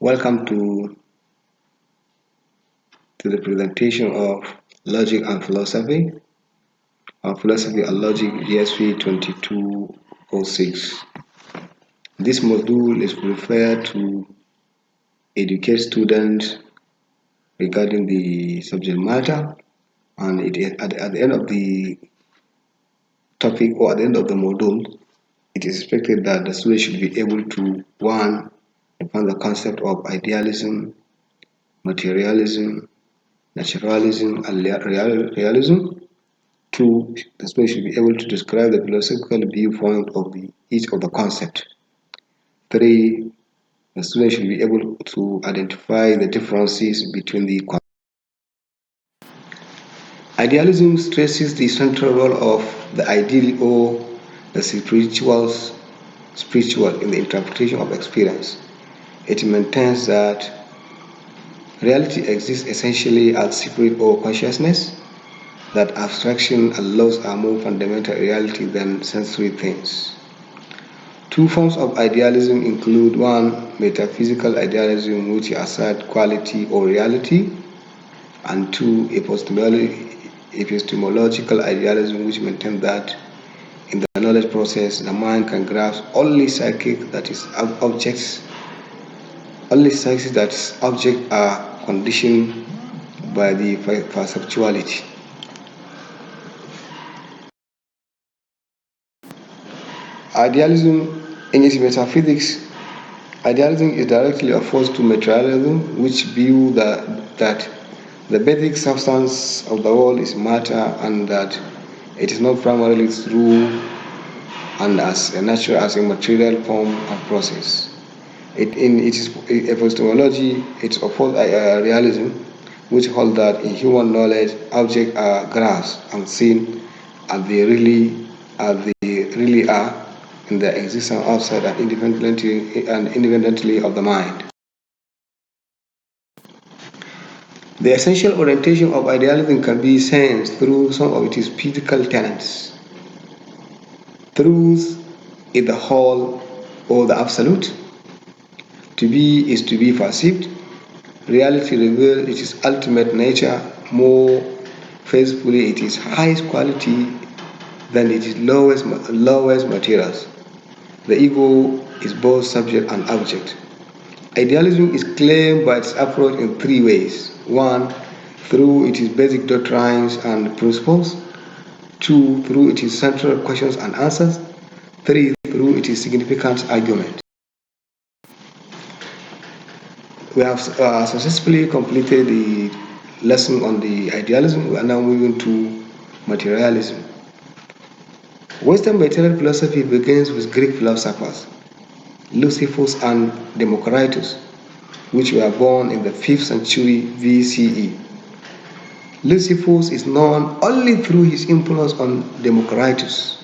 Welcome to the presentation of Logic and Philosophy, Philosophy and Logic GSV 2206. This module is prepared to educate students regarding the subject matter, and at the end of the topic or at the end of the module, it is expected that the student should be able to, one, define the concept of idealism, materialism, naturalism, and realism. Two, the student should be able to describe the philosophical viewpoint of each of the concept. Three, the student should be able to identify the differences between the concepts. Idealism stresses the central role of the ideal or the spiritual in the interpretation of experience. It maintains that reality exists essentially as spirit or consciousness, that abstraction and laws are more fundamental reality than sensory things. Two forms of idealism include: one, metaphysical idealism, which asserts quality or reality, and two, epistemological idealism, which maintains that in the knowledge process the mind can grasp only psychic, that is, objects. Only psychics that objects are conditioned by the perceptuality. Idealism, in its metaphysics, idealism is directly opposed to materialism, which view that the basic substance of the world is matter, and that it is not primarily true and as a natural as a material form of process. In its epistemology, it opposes realism, which holds that in human knowledge, objects are grasped and seen as they really are in their existence outside and independently of the mind. The essential orientation of idealism can be sensed through some of its physical tenets. Truth is the whole or the absolute. To be is to be perceived. Reality reveals its ultimate nature more faithfully, its highest quality than its lowest materials. The ego is both subject and object. Idealism is claimed by its approach in three ways. One, through its basic doctrines and principles. Two, through its central questions and answers. Three, through its significant argument. We have successfully completed the lesson on the idealism. We are now moving to materialism. Western material philosophy begins with Greek philosophers, Lucifer and Democritus, which were born in the 5th century BCE. Lucifer is known only through his influence on Democritus.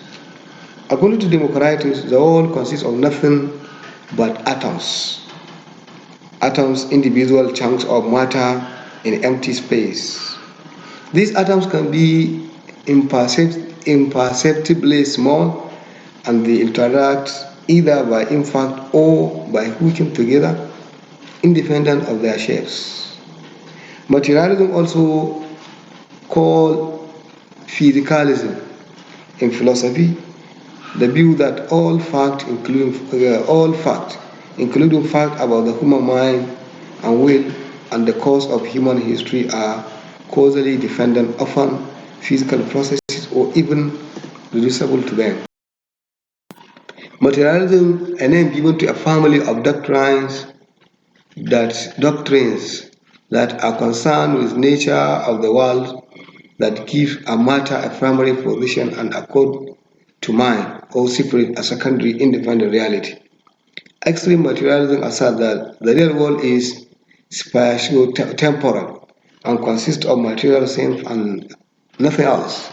According to Democritus, the world consists of nothing but atoms. Atoms, individual chunks of matter in empty space. These atoms can be imperceptibly small, and they interact either by impact or by hooking together, independent of their shapes. Materialism, also called physicalism in philosophy, the view that all fact, including fact about the human mind and will and the course of human history, are causally dependent upon physical processes or even reducible to them. Materialism, a name given to a family of doctrines that are concerned with nature of the world, that give a matter a primary position and accord to mind or spirit a secondary independent reality. Extreme materialism asserts that the real world is spatio-temporal and consists of material things and nothing else,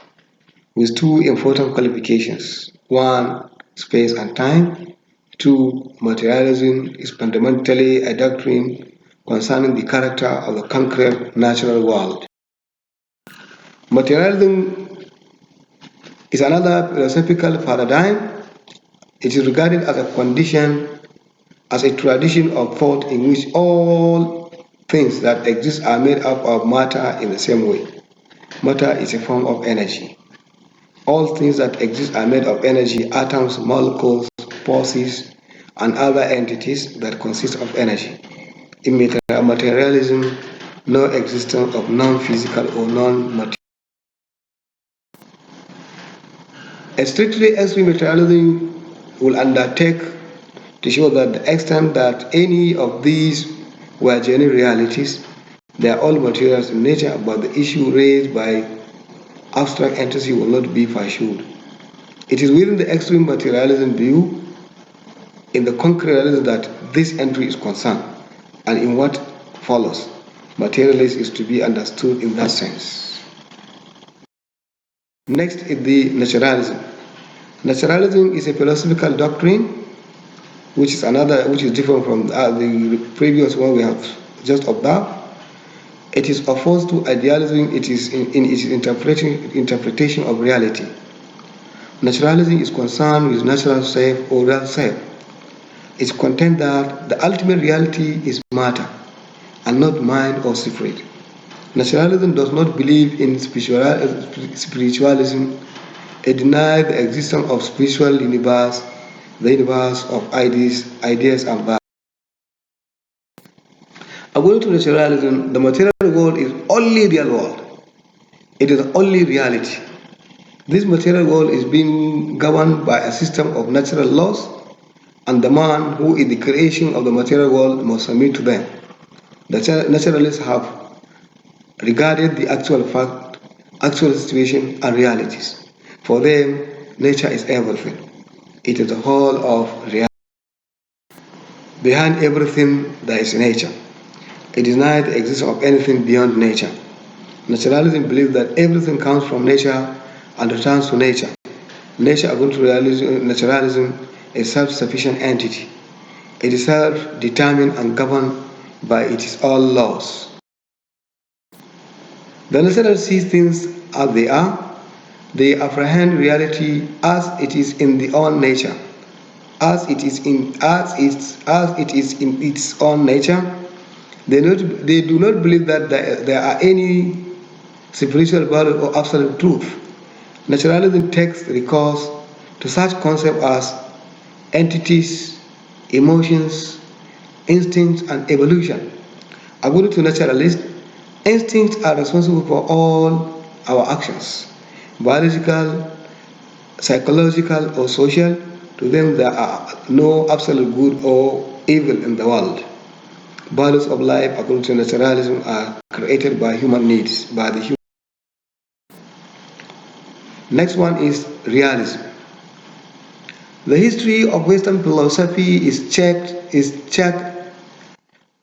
with two important qualifications. One, space and time. Two, materialism is fundamentally a doctrine concerning the character of the concrete natural world. Materialism is another philosophical paradigm. It is regarded as a condition as a tradition of thought in which all things that exist are made up of matter in the same way. Matter is a form of energy. All things that exist are made of energy, atoms, molecules, forces, and other entities that consist of energy. In materialism, no existence of non-physical or non-material. A strictly extreme materialism will undertake to show that the extent that any of these were genuine realities, they are all materials in nature, but the issue raised by abstract entity will not be pursued. It is within the extreme materialism view, in the concrete realism, that this entry is concerned, and in what follows, materialism is to be understood in that sense. Next is the naturalism. Naturalism is a philosophical doctrine which is different from the previous one we have just observed. It is opposed to idealism. It is in its interpretation of reality. Naturalism is concerned with natural self or real self. It contends that the ultimate reality is matter and not mind or spirit. Naturalism does not believe in spiritualism. It denies the existence of spiritual universe, the universe of ideas and values. According to naturalism, the material world is only real world. It is only reality. This material world is being governed by a system of natural laws, and the man who is the creation of the material world must submit to them. The naturalists have regarded the actual fact, actual situation, and realities. For them, nature is everything. It is the whole of reality. Behind everything, there is nature. It denies the existence of anything beyond nature. Naturalism believes that everything comes from nature and returns to nature. Nature, according to naturalism, is a self-sufficient entity. It is self-determined and governed by its own laws. The naturalist sees things as they are. They apprehend reality as it is in their own nature. As it is in its own nature. They do not believe that there are any spiritual value or absolute truth. Naturalism takes recourse to such concepts as entities, emotions, instincts, and evolution. According to naturalists, instincts are responsible for all our actions, biological, psychological, or social. To them, there are no absolute good or evil in the world. Values of life, according to naturalism, are created by human needs, by the human. Next one is realism. The history of Western philosophy is checked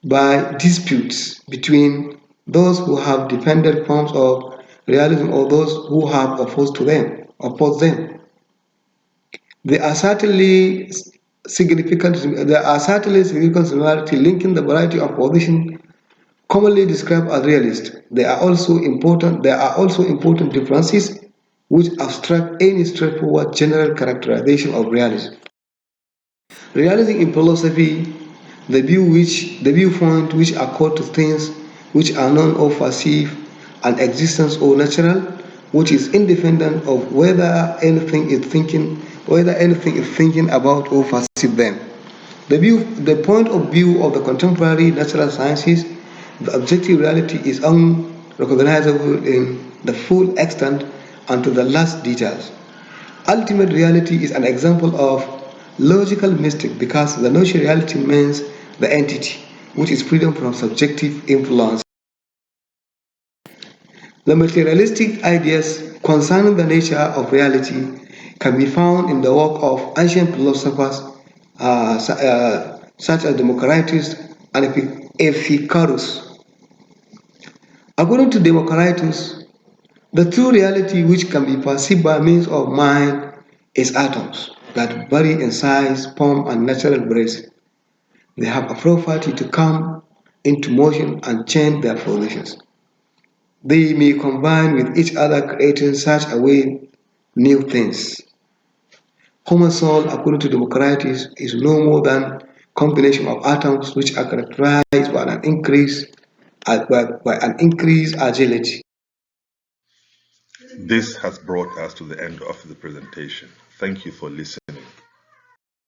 by disputes between those who have defended forms of realism or those who have opposed them. There are certainly significant similarities linking the variety of positions commonly described as realist. There are also important differences which abstract any straightforward general characterization of realism. Realism in philosophy, the viewpoint which accord to things which are known or perceived, an existence or natural, which is independent of whether anything is thinking about or perceive them. The point of view of the contemporary natural sciences, the objective reality is unrecognizable in the full extent and to the last details. Ultimate reality is an example of logical mistake because the notion reality means the entity, which is freedom from subjective influence. The materialistic ideas concerning the nature of reality can be found in the work of ancient philosophers such as Democritus and Epicurus. According to Democritus, the true reality which can be perceived by means of mind is atoms that vary in size, form, and natural breadth. They have a property to come into motion and change their positions. They may combine with each other, creating such a way new things. Human soul, according to Democritus, is no more than combination of atoms which are characterized by an increased agility. This has brought us to the end of the presentation. Thank you for listening.